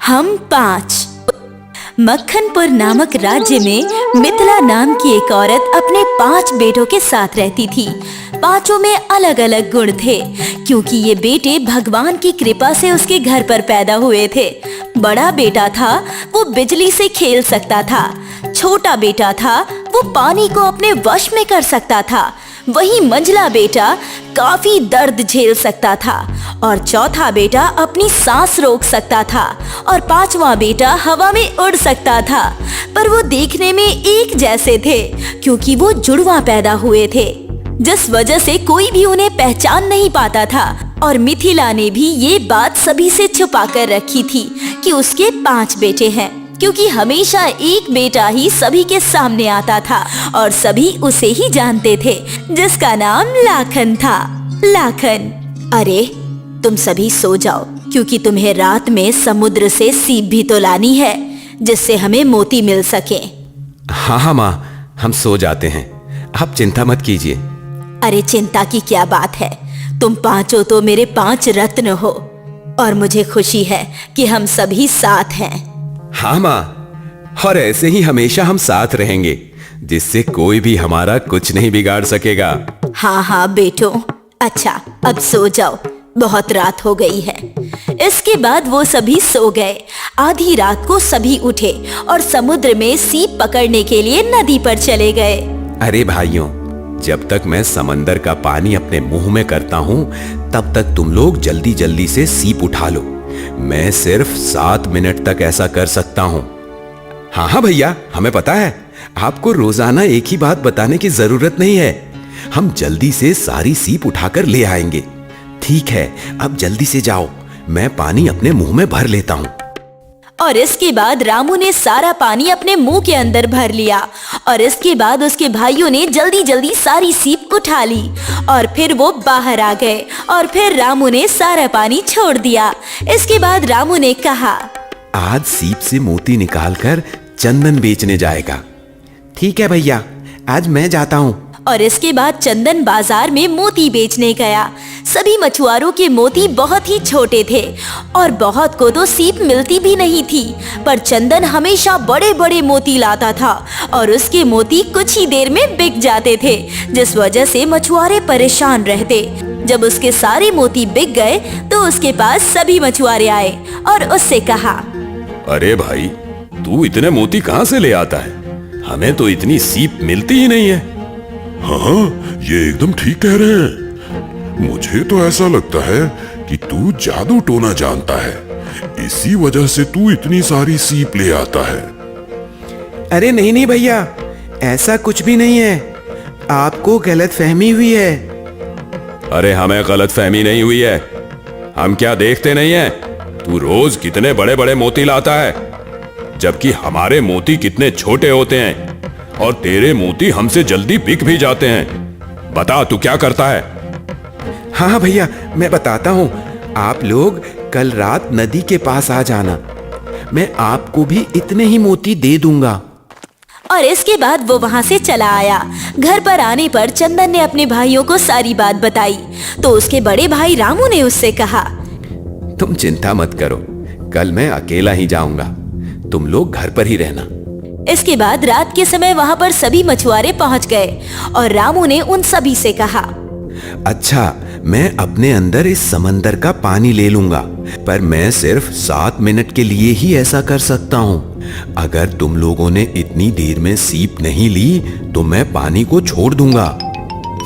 हम 5। मक्खनपुर नामक राज्य में मिथिला नाम की एक औरत अपने 5 बेटों के साथ रहती थी। पांचों में अलग अलग गुण थे, क्योंकि ये बेटे भगवान की कृपा से उसके घर पर पैदा हुए थे। बड़ा बेटा था वो बिजली से खेल सकता था, छोटा बेटा था वो पानी को अपने वश में कर सकता था, वही मंझला बेटा काफी दर्द झेल सकता था, और चौथा बेटा अपनी सांस रोक सकता था, और 5वां बेटा हवा में उड़ सकता था। पर वो देखने में एक जैसे थे, क्योंकि वो जुड़वा पैदा हुए थे, जिस वजह से कोई भी उन्हें पहचान नहीं पाता था। और मिथिला ने भी ये बात सभी से छुपा कर रखी थी कि उसके 5 बेटे हैं, क्योंकि हमेशा एक बेटा ही सभी के सामने आता था और सभी उसे ही जानते थे, जिसका नाम लाखन था। लाखन, अरे तुम सभी सो जाओ, क्योंकि तुम्हें रात में समुद्र से सीप भी तो लानी है, जिससे हमें मोती मिल सके। हाँ माँ, हम सो जाते हैं, आप चिंता मत कीजिए। अरे चिंता की क्या बात है, तुम 5 तो मेरे 5 रत्न हो, और मुझे खुशी है कि हम सभी साथ हैं। हाँ माँ, और ऐसे ही हमेशा हम साथ रहेंगे, जिससे कोई भी हमारा कुछ नहीं बिगाड़ सकेगा। हाँ हाँ बेटो, अच्छा अब सो जाओ, बहुत रात हो गई है। इसके बाद वो सभी सो गए। आधी रात को सभी उठे और समुद्र में सीप पकड़ने के लिए नदी पर चले गए। अरे भाइयों, जब तक मैं समंदर का पानी अपने मुंह में करता हूँ, तब तक तुम लोग जल्दी जल्दी से सीप उठा लो। मैं सिर्फ 7 मिनट तक ऐसा कर सकता हूँ। हाँ हाँ भैया, हमें पता है, आपको रोजाना एक ही बात बताने की जरूरत नहीं है। हम जल्दी से सारी सीप उठाकर ले आएंगे। ठीक है, अब जल्दी से जाओ, मैं पानी अपने मुंह में भर लेता हूँ। और इसके बाद रामू ने सारा पानी अपने मुंह के अंदर भर लिया, और इसके बाद उसके भाइयों ने जल्दी जल्दी सारी सीप उठा ली, और फिर वो बाहर आ गए, और फिर रामू ने सारा पानी छोड़ दिया। इसके बाद रामू ने कहा, आज सीप से मोती निकालकर चंदन बेचने जाएगा। ठीक है भैया, आज मैं जाता हूँ। और इसके बाद चंदन बाजार में मोती बेचने गया। सभी मछुआरों के मोती बहुत ही छोटे थे, और बहुत को तो सीप मिलती भी नहीं थी, पर चंदन हमेशा बड़े बड़े मोती लाता था, और उसके मोती कुछ ही देर में बिक जाते थे, जिस वजह से मछुआरे परेशान रहते। जब उसके सारे मोती बिक गए तो उसके पास सभी मछुआरे आए और उससे कहा, अरे भाई, तू इतने मोती कहाँ से ले आता है? हमें तो इतनी सीप मिलती ही नहीं है। हाँ, ये एकदम ठीक कह रहे हैं। मुझे तो ऐसा लगता है कि तू जादू टोना जानता है, इसी वजह से तू इतनी सारी सीप ले आता है। अरे नहीं नहीं भैया, ऐसा कुछ भी नहीं है, आपको गलतफहमी हुई है। अरे हमें गलतफहमी नहीं हुई है, हम क्या देखते नहीं है? तू रोज कितने बड़े बड़े मोती लाता है, जबकि हमारे मोती कितने छोटे होते हैं, और तेरे मोती हमसे जल्दी बिक भी जाते हैं। बता, तू क्या करता है? हाँ भैया, मैं बताता हूँ। आप लोग कल रात नदी के पास आ जाना, मैं आपको भी इतने ही मोती दे दूंगा। और इसके बाद वो वहाँ से चला आया। घर पर आने पर चंदन ने अपने भाइयों को सारी बात बताई, तो उसके बड़े भाई रामू ने उससे कहा, तुम चिंता मत करो, कल मैं अकेला ही जाऊंगा, तुम लोग घर पर ही रहना। इसके बाद रात के समय वहाँ पर सभी मछुआरे पहुँच गए, और रामू ने उन सभी से कहा, अच्छा, मैं अपने अंदर इस समंदर का पानी ले लूंगा, पर मैं सिर्फ 7 मिनट के लिए ही ऐसा कर सकता हूँ। अगर तुम लोगों ने इतनी देर में सीप नहीं ली तो मैं पानी को छोड़ दूंगा।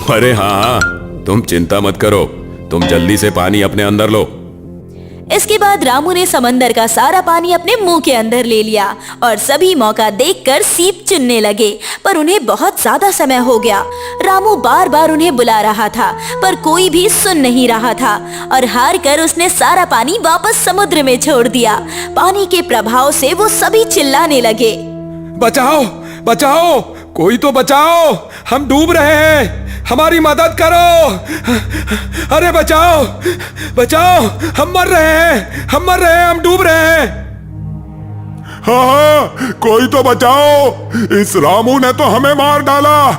अरे हाँ, तुम चिंता मत करो, तुम जल्दी से पानी अपने अंदर लो। इसके बाद रामू ने समंदर का सारा पानी अपने मुंह के अंदर ले लिया, और सभी मौका देखकर सीप चुनने लगे, पर उन्हें बहुत ज्यादा समय हो गया। रामू बार बार उन्हें बुला रहा था, पर कोई भी सुन नहीं रहा था, और हार कर उसने सारा पानी वापस समुद्र में छोड़ दिया। पानी के प्रभाव से वो सभी चिल्लाने लगे, बचाओ बचाओ, कोई तो बचाओ, हम डूब रहे हैं, हमारी मदद करो। अरे बचाओ बचाओ, हम मर रहे हैं, हम मर रहे हैं, हम डूब रहे हैं। हाँ हाँ, कोई तो बचाओ, इस रामू ने तो हमें मार डाला,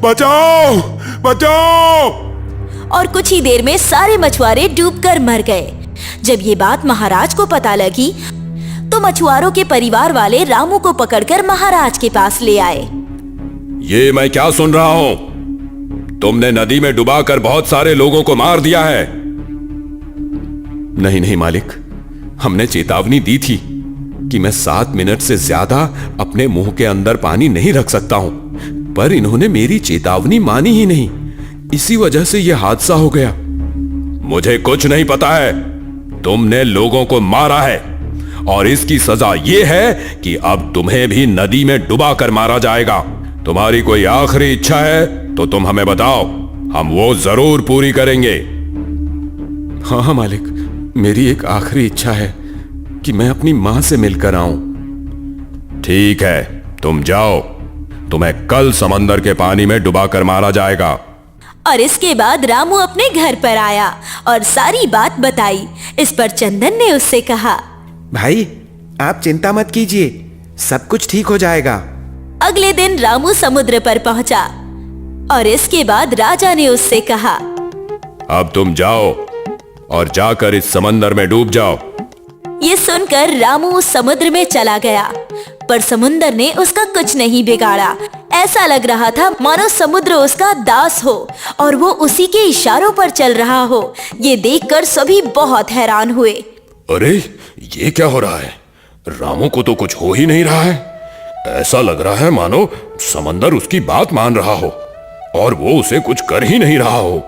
बचाओ बचाओ। और कुछ ही देर में सारे मछुआरे डूबकर मर गए। जब ये बात महाराज को पता लगी तो मछुआरों के परिवार वाले रामू को पकड़कर महाराज के पास ले आए। ये मैं क्या सुन रहा हूं? तुमने नदी में डुबाकर बहुत सारे लोगों को मार दिया है। नहीं नहीं मालिक, हमने चेतावनी दी थी कि मैं 7 मिनट से ज्यादा अपने मुंह के अंदर पानी नहीं रख सकता हूं, पर इन्होंने मेरी चेतावनी मानी ही नहीं। इसी वजह से यह हादसा हो गया। मुझे कुछ नहीं पता है। तुमने लोगों को मारा है और इसकी सजा यह है कि अब तुम्हें भी नदी में डुबा कर मारा जाएगा। तुम्हारी कोई आखिरी इच्छा है तो तुम हमें बताओ, हम वो जरूर पूरी करेंगे। हाँ हाँ मालिक, मेरी एक आखिरी इच्छा है कि मैं अपनी मां से मिलकर आऊं। ठीक है, तुम जाओ। तुम्हें कल समंदर के पानी में डुबाकर मारा जाएगा। और इसके बाद रामू अपने घर पर आया और सारी बात बताई। इस पर चंदन ने उससे कहा, भाई आप चिंता मत कीजिए, सब कुछ ठीक हो जाएगा। अगले दिन रामू समुद्र पर पहुंचा और इसके बाद राजा ने उससे कहा, अब तुम जाओ और जाकर इस समंदर में डूब जाओ। ये सुनकर रामू उस समुद्र में चला गया, पर समुद्र ने उसका कुछ नहीं बिगाड़ा। ऐसा लग रहा था मानो समुद्र उसका दास हो और वो उसी के इशारों पर चल रहा हो। ये देखकर सभी बहुत हैरान हुए। अरे ये क्या हो रहा है? रामू को तो कुछ हो ही नहीं रहा है। ऐसा लग रहा है मानो समंदर उसकी बात मान रहा हो और वो उसे कुछ कर ही नहीं रहा हो।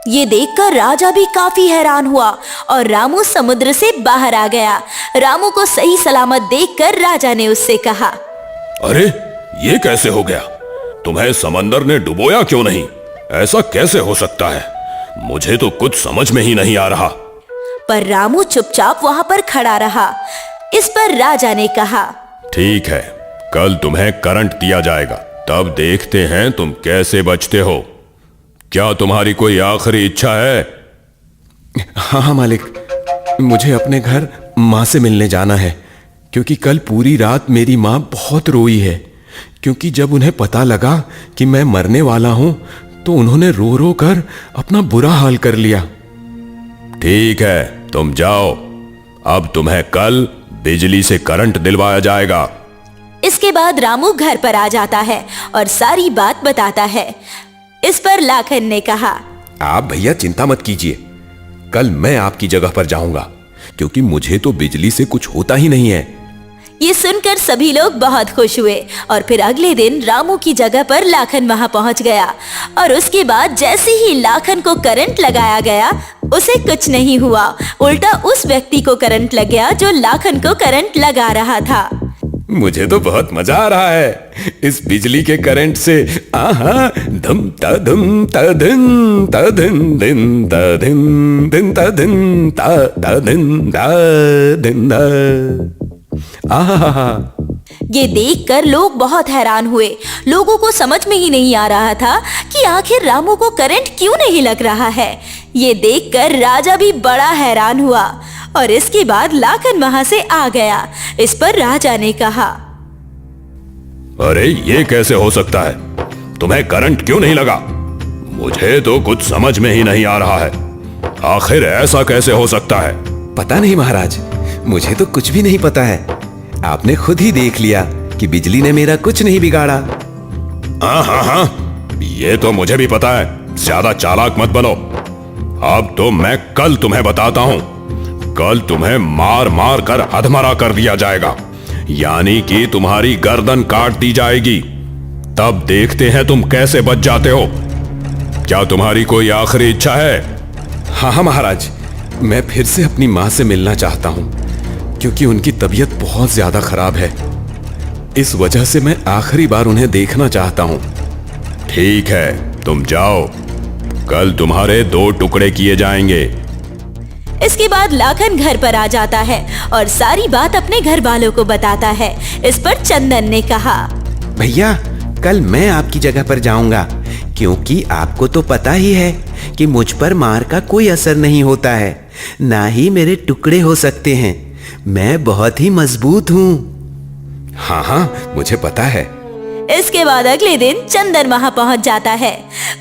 ये देखकर राजा भी काफी हैरान हुआ और रामू समुद्र से बाहर आ गया। रामू को सही सलामत देखकर राजा ने उससे कहा, अरे ये कैसे हो गया? तुम्हें समंदर ने डुबोया क्यों नहीं? ऐसा कैसे हो सकता है? मुझे तो कुछ समझ में ही नहीं आ रहा। पर रामू चुपचाप वहां पर खड़ा रहा। इस पर राजा ने कहा, ठीक है, कल तुम्हें करंट दिया जाएगा, तब देखते हैं तुम कैसे बचते हो। क्या तुम्हारी कोई आखिरी इच्छा है? हाँ हाँ मालिक, मुझे अपने घर माँ से मिलने जाना है, क्योंकि कल पूरी रात मेरी माँ बहुत रोई है। क्योंकि जब उन्हें पता लगा कि मैं मरने वाला हूं तो उन्होंने रो रो कर अपना बुरा हाल कर लिया। ठीक है, तुम जाओ। अब तुम्हें कल बिजली से करंट दिलवाया जाएगा। इसके बाद रामू घर पर आ जाता है और सारी बात बताता है। इस पर लाखन ने कहा, आप भैया चिंता मत कीजिए, कल मैं आपकी जगह पर जाऊंगा, क्योंकि मुझे तो बिजली से कुछ होता ही नहीं है। ये सुनकर सभी लोग बहुत खुश हुए और फिर अगले दिन रामू की जगह पर लाखन वहां पहुंच गया। और उसके बाद जैसे ही लाखन को करंट लगाया गया, उसे कुछ नहीं हुआ। उल्टा उस व्यक्ति को करंट लग गया जो लाखन को करंट लगा रहा था। मुझे तो बहुत मजा आ रहा है इस बिजली के करंट से। आहा, धम ता धम ता धन ता धन दिन ता धन दिन ता धन ता धन ता दिन दा। आहा, ये देखकर लोग बहुत हैरान हुए। लोगों को समझ में ही नहीं आ रहा था कि आखिर रामू को करंट क्यों नहीं लग रहा है। ये देखकर राजा भी बड़ा हैरान हुआ और इसके बाद लाखन वहां से आ गया। इस पर राजा ने कहा, अरे ये कैसे हो सकता है? तुम्हें करंट क्यों नहीं लगा? मुझे तो कुछ समझ में ही नहीं आ रहा है। आखिर ऐसा कैसे हो सकता है? पता नहीं महाराज, मुझे तो कुछ भी नहीं पता है। आपने खुद ही देख लिया कि बिजली ने मेरा कुछ नहीं बिगाड़ा। हाँ, ये तो मुझे भी पता है। ज्यादा चालाक मत बनो। अब तो मैं कल तुम्हें बताता हूँ। कल तुम्हें मार मार कर अधमरा कर दिया जाएगा, यानी कि तुम्हारी गर्दन काट दी जाएगी। तब देखते हैं तुम कैसे बच जाते हो। क्या तुम्हारी कोई आखिरी इच्छा है? हाँ महाराज, मैं फिर से अपनी माँ से मिलना चाहता हूँ, क्योंकि उनकी तबीयत बहुत ज्यादा खराब है। इस वजह से मैं आखिरी बार उन्हें देखना चाहता हूँ। ठीक है, तुम जाओ। कल तुम्हारे 2 टुकड़े किए जाएंगे। इसके बाद लाखन घर पर आ जाता है और सारी बात अपने घर वालों को बताता है। इस पर चंदन ने कहा, भैया कल मैं आपकी जगह पर जाऊंगा, क्योंकि आपको तो पता ही है कि मुझ पर मार का कोई असर नहीं होता है, ना ही मेरे टुकड़े हो सकते हैं। मैं बहुत ही मजबूत हूँ। हाँ, मुझे पता है। इसके बाद अगले दिन चंदन वहां पहुंच जाता है।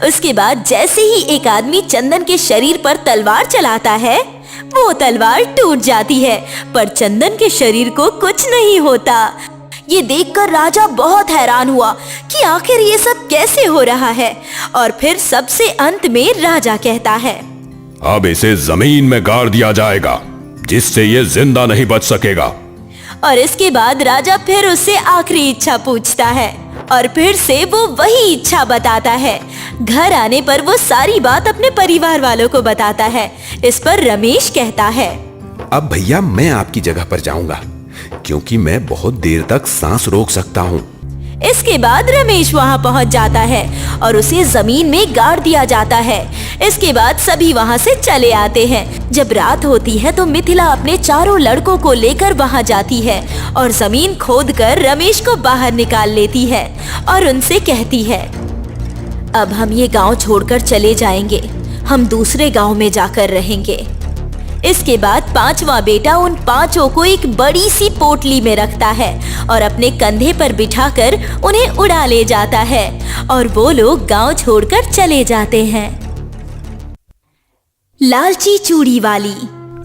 उसके बाद जैसे ही एक आदमी चंदन के शरीर पर तलवार चलाता है, वो तलवार टूट जाती है, पर चंदन के शरीर को कुछ नहीं होता। ये देखकर राजा बहुत हैरान हुआ कि आखिर ये सब कैसे हो रहा है। और फिर सबसे अंत में राजा कहता है, अब इसे जमीन में गाड़ दिया जाएगा, जिससे ये जिंदा नहीं बच सकेगा। और इसके बाद राजा फिर उससे आखिरी इच्छा पूछता है और फिर से वो वही इच्छा बताता है। घर आने पर वो सारी बात अपने परिवार वालों को बताता है। इस पर रमेश कहता है, अब भैया मैं आपकी जगह पर जाऊंगा, क्योंकि मैं बहुत देर तक सांस रोक सकता हूँ। इसके बाद रमेश वहाँ पहुँच जाता है और उसे जमीन में गाड़ दिया जाता है। इसके बाद सभी वहाँ से चले आते हैं। जब रात होती है तो मिथिला अपने चारों लड़कों को लेकर वहाँ जाती है और जमीन खोदकर रमेश को बाहर निकाल लेती है और उनसे कहती है, अब हम ये गांव छोड़कर चले जाएंगे, हम दूसरे गांव में जाकर रहेंगे। इसके बाद पांचवा बेटा उन पांचों को एक बड़ी सी पोटली में रखता है और अपने कंधे पर बिठाकर उन्हें उड़ा ले जाता है और वो लोग गांव छोड़कर चले जाते हैं। लालची चूड़ी वाली।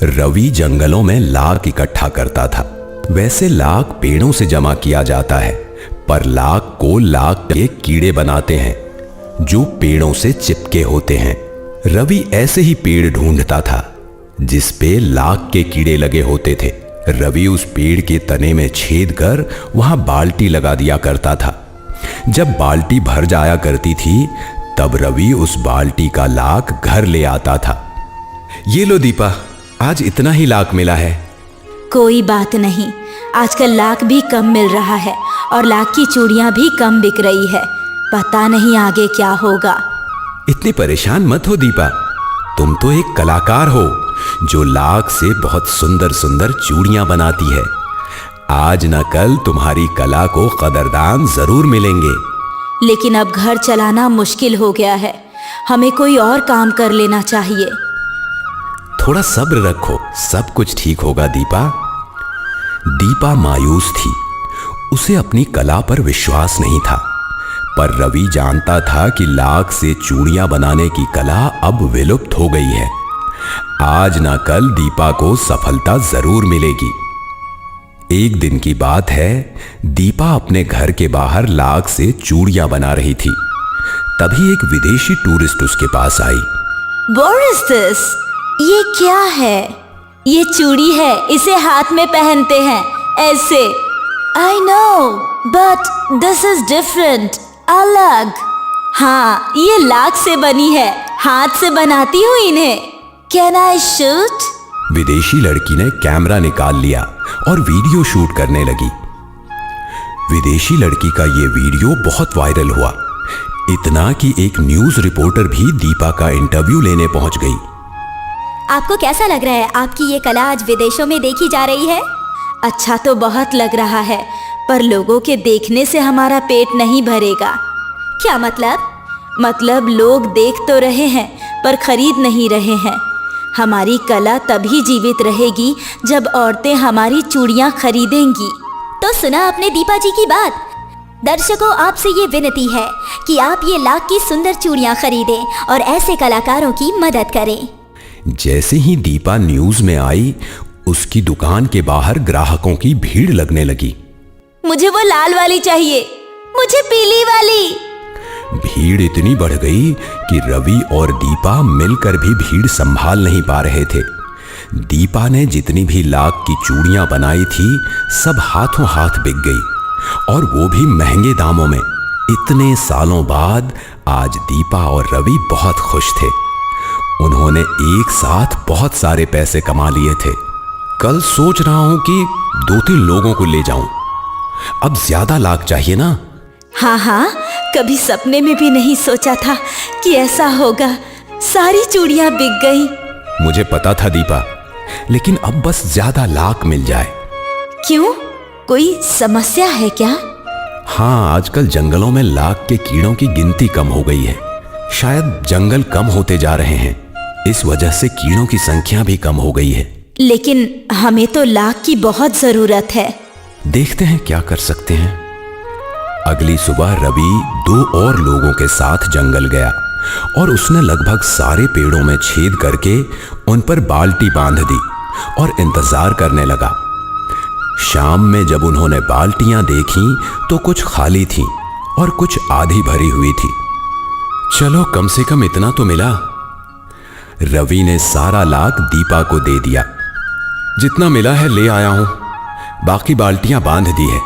रवि जंगलों में लाख इकट्ठा करता था। वैसे लाख पेड़ों से जमा किया जाता है, पर लाख को लाख के कीड़े बनाते हैं जो पेड़ों से चिपके होते हैं। रवि ऐसे ही पेड़ ढूंढता था जिस पे लाख के कीड़े लगे होते थे। रवि उस पेड़ के तने में छेद कर वहां बाल्टी लगा दिया करता था। जब बाल्टी भर जाया करती थी तब रवि उस बाल्टी का लाख घर ले आता था। ये लो दीपा, आज इतना ही लाख मिला है। कोई बात नहीं, आजकल लाख भी कम मिल रहा है और लाख की चूड़ियां भी कम बिक रही है। पता नहीं आगे क्या होगा। इतनी परेशान मत हो दीपा, तुम तो एक कलाकार हो जो लाख से बहुत सुंदर सुंदर चूड़ियां बनाती है। आज न कल तुम्हारी कला को कदरदान जरूर मिलेंगे। लेकिन अब घर चलाना मुश्किल हो गया है, हमें कोई और काम कर लेना चाहिए। थोड़ा सब्र रखो, सब कुछ ठीक होगा दीपा। दीपा मायूस थी, उसे अपनी कला पर विश्वास नहीं था। पर रवि जानता था कि लाख से चूड़ियां बनाने की कला अब विलुप्त हो गई है। आज ना कल दीपा को सफलता जरूर मिलेगी। एक दिन की बात है, दीपा अपने घर के बाहर लाख से चूड़ियां बना रही थी। तभी एक विदेशी टूरिस्ट उसके पास आई। What is this? ये क्या है? ये चूड़ी है, इसे हाथ में पहनते हैं ऐसे। I know, but this is different. अलग। हाँ, ये लाख से बनी है, हाथ से बनाती हूँ इन्हें। Can I shoot? विदेशी लड़की ने कैमरा निकाल लिया और वीडियो शूट करने लगी। विदेशी लड़की का ये वीडियो बहुत वायरल हुआ, इतना कि एक न्यूज रिपोर्टर भी दीपा का इंटरव्यू लेने पहुंच गई। आपको कैसा लग रहा है? आपकी ये कला आज विदेशों में देखी जा रही है। अच्छा तो बहुत लग रहा है, पर लोगों के देखने से हमारा पेट नहीं भरेगा। क्या मतलब? मतलब लोग देख तो रहे हैं पर खरीद नहीं रहे हैं। हमारी कला तभी जीवित रहेगी जब औरतें हमारी चूड़ियां खरीदेंगी। तो सुना आपने दीपा जी की बात। दर्शकों, आपसे ये विनती है कि आप ये लाख की सुंदर चूड़ियां खरीदें और ऐसे कलाकारों की मदद करें। जैसे ही दीपा न्यूज में आई, उसकी दुकान के बाहर ग्राहकों की भीड़ लगने लगी। मुझे वो लाल वाली चाहिए, मुझे पीली वाली। भीड़ इतनी बढ़ गई कि रवि और दीपा मिलकर भी भीड़ संभाल नहीं पा रहे थे। दीपा ने जितनी भी लाख की चूड़ियां बनाई थी, सब हाथों हाथ बिक गई, और वो भी महंगे दामों में। इतने सालों बाद आज दीपा और रवि बहुत खुश थे। उन्होंने एक साथ बहुत सारे पैसे कमा लिए थे। कल सोच रहा हूं कि 2-3 लोगों को ले जाऊं। अब ज्यादा लाख चाहिए ना? हाँ हाँ, कभी सपने में भी नहीं सोचा था कि ऐसा होगा। सारी चूड़ियां बिक गई। मुझे पता था दीपा, लेकिन अब बस ज्यादा लाख मिल जाए। क्यों? कोई समस्या है क्या? हाँ, आजकल जंगलों में लाख के कीड़ों की गिनती कम हो गई है। शायद जंगल कम होते जा रहे हैं, इस वजह से कीड़ों की संख्या भी कम हो गई है। लेकिन हमें तो लाख की बहुत जरूरत है। देखते हैं क्या कर सकते हैं। अगली सुबह रवि 2 और लोगों के साथ जंगल गया और उसने लगभग सारे पेड़ों में छेद करके उन पर बाल्टी बांध दी और इंतजार करने लगा। शाम में जब उन्होंने बाल्टियां देखीं तो कुछ खाली थीं और कुछ आधी भरी हुई थी। चलो कम से कम इतना तो मिला। रवि ने सारा लाख दीपा को दे दिया। जितना मिला है ले आया हूं, बाकी बाल्टियां बांध दी है,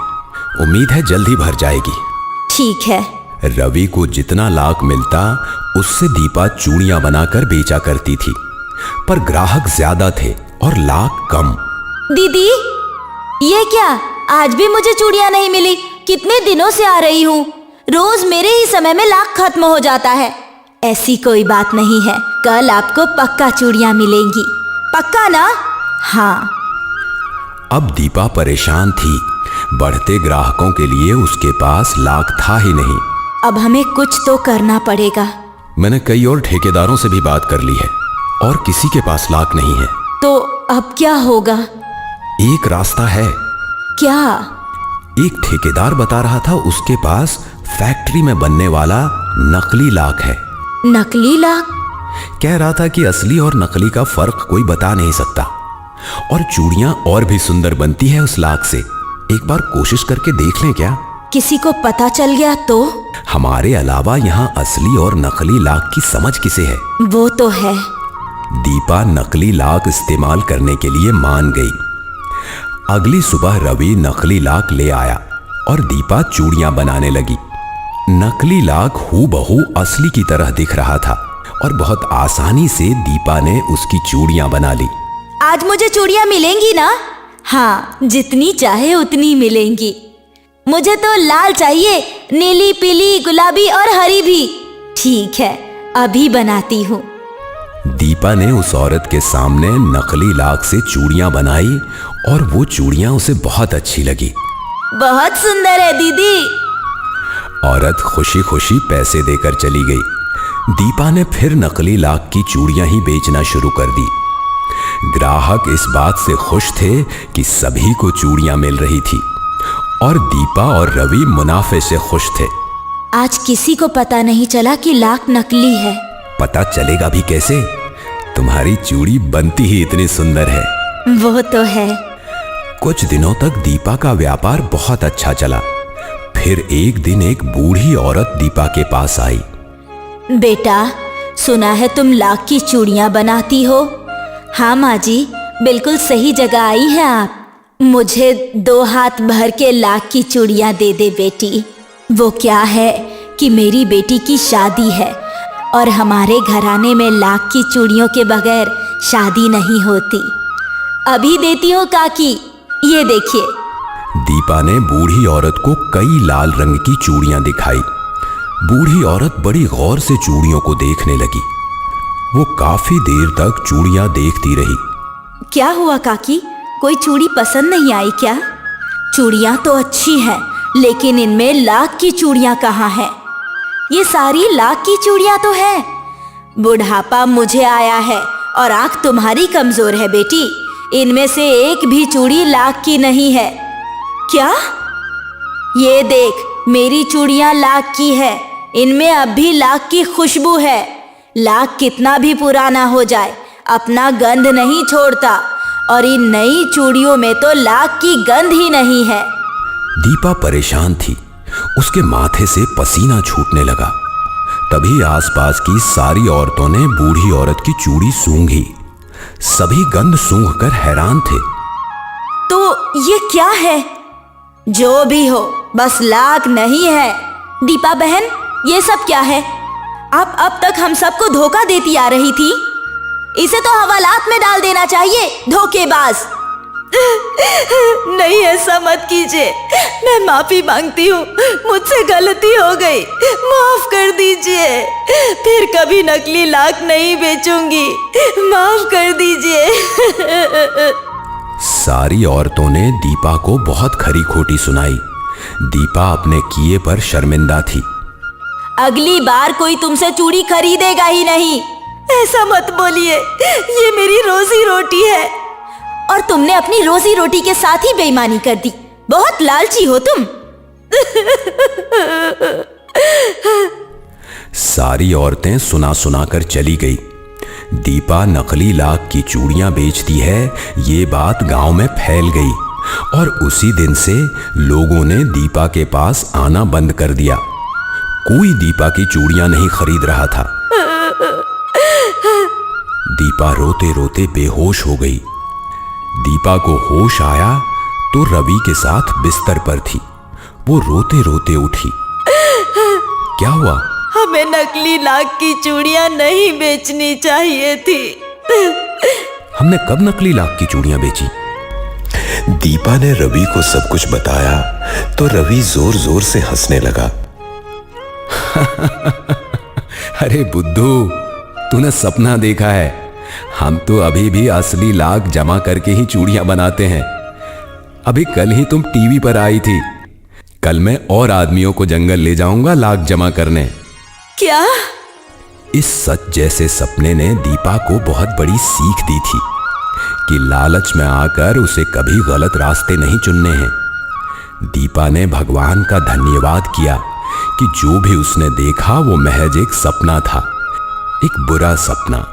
उम्मीद है जल्द ही भर जाएगी। ठीक है। रवि को जितना लाख मिलता उससे दीपा चूड़ियां बनाकर बेचा करती थी, पर ग्राहक ज्यादा थे और लाख कम। दीदी, ये क्या, आज भी मुझे चूड़ियां नहीं मिली? कितने दिनों से आ रही हूँ, रोज मेरे ही समय में लाख खत्म हो जाता है। ऐसी कोई बात नहीं है, कल आपको पक्का चूड़ियां मिलेंगी, पक्का ना? हाँ। अब दीपा परेशान थी, बढ़ते ग्राहकों के लिए उसके पास लाख था ही नहीं। अब हमें कुछ तो करना पड़ेगा। मैंने कई और ठेकेदारों से भी बात कर ली है और किसी के पास लाख नहीं है। तो अब क्या होगा? एक रास्ता है। क्या? एक ठेकेदार बता रहा था उसके पास फैक्ट्री में बनने वाला नकली लाख है। नकली लाख? कह रहा था कि असली और नकली का फर्क कोई बता नहीं सकता, और चूड़ियां और भी सुंदर बनती है उस लाख से। एक बार कोशिश करके देख लें क्या? किसी को पता चल गया तो? हमारे अलावा यहाँ असली और नकली लाख की समझ किसे है? वो तो है। दीपा नकली लाख इस्तेमाल करने के लिए मान गई। अगली सुबह रवि नकली लाख ले आया और दीपा चूड़ियां बनाने लगी। नकली लाख हूबहू असली की तरह दिख रहा था और बहुत आसानी से दीपा ने उसकी चूड़ियां बना ली। आज मुझे चूड़ियां मिलेंगी ना? हाँ, जितनी चाहे उतनी मिलेंगी। मुझे तो लाल चाहिए, नीली, पीली, गुलाबी और हरी भी। ठीक है, अभी बनाती हूँ। दीपा ने उस औरत के सामने नकली लाख से चूड़ियां बनाई और वो चूड़ियां उसे बहुत अच्छी लगी। बहुत सुंदर है दीदी। औरत खुशी खुशी पैसे देकर चली गई। दीपा ने फिर नकली लाख की चूड़ियां ही बेचना शुरू कर दी। ग्राहक इस बात से खुश थे कि सभी को चूड़ियां मिल रही थी और दीपा और रवि मुनाफे से खुश थे। आज किसी को पता नहीं चला कि लाख नकली है। पता चलेगा भी कैसे? तुम्हारी चूड़ी बनती ही इतनी सुंदर है। वो तो है। कुछ दिनों तक दीपा का व्यापार बहुत अच्छा चला। फिर एक दिन एक बूढ़ी औरत दीपा के पास आई। बेटा, सुना है तुम लाख की चूड़ियां बनाती हो? हाँ माँ जी, बिल्कुल सही जगह आई हैं आप। मुझे 2 हाथ भर के लाख की चूड़ियां दे दे बेटी। वो क्या है कि मेरी बेटी की शादी है और हमारे घराने में लाख की चूड़ियों के बगैर शादी नहीं होती। अभी देती हूँ काकी, ये देखिए। दीपा ने बूढ़ी औरत को कई लाल रंग की चूड़ियां दिखाई। बूढ़ी औरत बड़ी गौर से चूड़ियों को देखने लगी। वो काफी देर तक चूड़ियां देखती रही। क्या हुआ काकी, कोई चूड़ी पसंद नहीं आई क्या? चूड़ियां तो अच्छी हैं, लेकिन इनमें लाख की चूड़ियां कहाँ हैं? ये सारी लाख की चूड़ियां तो हैं। बुढ़ापा मुझे आया है और आंख तुम्हारी कमजोर है बेटी। इनमें से एक भी चूड़ी लाख की नहीं है। क्या? ये देख, मेरी चूड़ियां लाख की है। इनमें अब भी लाख की खुशबू है। लाख कितना भी पुराना हो जाए, अपना गंध नहीं छोड़ता, और इन नई चूड़ियों में तो लाख की गंध ही नहीं है। दीपा परेशान थी। उसके माथे से पसीना छूटने लगा। तभी आसपास की सारी औरतों ने बूढ़ी औरत की चूड़ी सूंघी। सभी गंध सूंघकर हैरान थे। तो ये क्या है? जो भी हो, बस लाख नहीं है। दीपा बहन, ये सब क्या है? आप अब तक हम सबको धोखा देती आ रही थी। इसे तो हवालात में डाल देना चाहिए, धोखेबाज। नहीं, ऐसा मत कीजिए। मैं माफी मांगती हूँ, मुझसे गलती हो गई, माफ कर दीजिए। फिर कभी नकली लाख नहीं बेचूंगी, माफ कर दीजिए। सारी औरतों ने दीपा को बहुत खरी खोटी सुनाई। दीपा अपने किए पर शर्मिंदा थी। अगली बार कोई तुमसे चूड़ी खरीदेगा ही नहीं। ऐसा मत बोलिए, ये मेरी रोजी रोटी है। और तुमने अपनी रोजी रोटी के साथ ही बेईमानी कर दी। बहुत लालची हो तुम। सारी औरतें सुना सुना कर चली गई। दीपा नकली लाख की चूड़ियां बेचती है, ये बात गांव में फैल गई और उसी दिन से लोगों ने दीपा के पास आना बंद कर दिया। कोई दीपा की चूड़ियां नहीं खरीद रहा था। दीपा रोते रोते बेहोश हो गई। दीपा को होश आया तो रवि के साथ बिस्तर पर थी। वो रोते रोते उठी। क्या हुआ? हमें नकली लाख की चूड़ियां नहीं बेचनी चाहिए थी। हमने कब नकली लाख की चूड़ियां बेची? दीपा ने रवि को सब कुछ बताया तो रवि जोर जोर से हंसने लगा। अरे बुद्धू, तूने सपना देखा है। हम तो अभी भी असली लाख जमा करके ही चूड़ियां बनाते हैं। अभी कल ही तुम टीवी पर आई थी। कल मैं और आदमियों को जंगल ले जाऊंगा लाख जमा करने। क्या? इस सच जैसे सपने ने दीपा को बहुत बड़ी सीख दी थी कि लालच में आकर उसे कभी गलत रास्ते नहीं चुनने हैं। दीपा ने भगवान का धन्यवाद किया कि जो भी उसने देखा वो महज एक सपना था, एक बुरा सपना।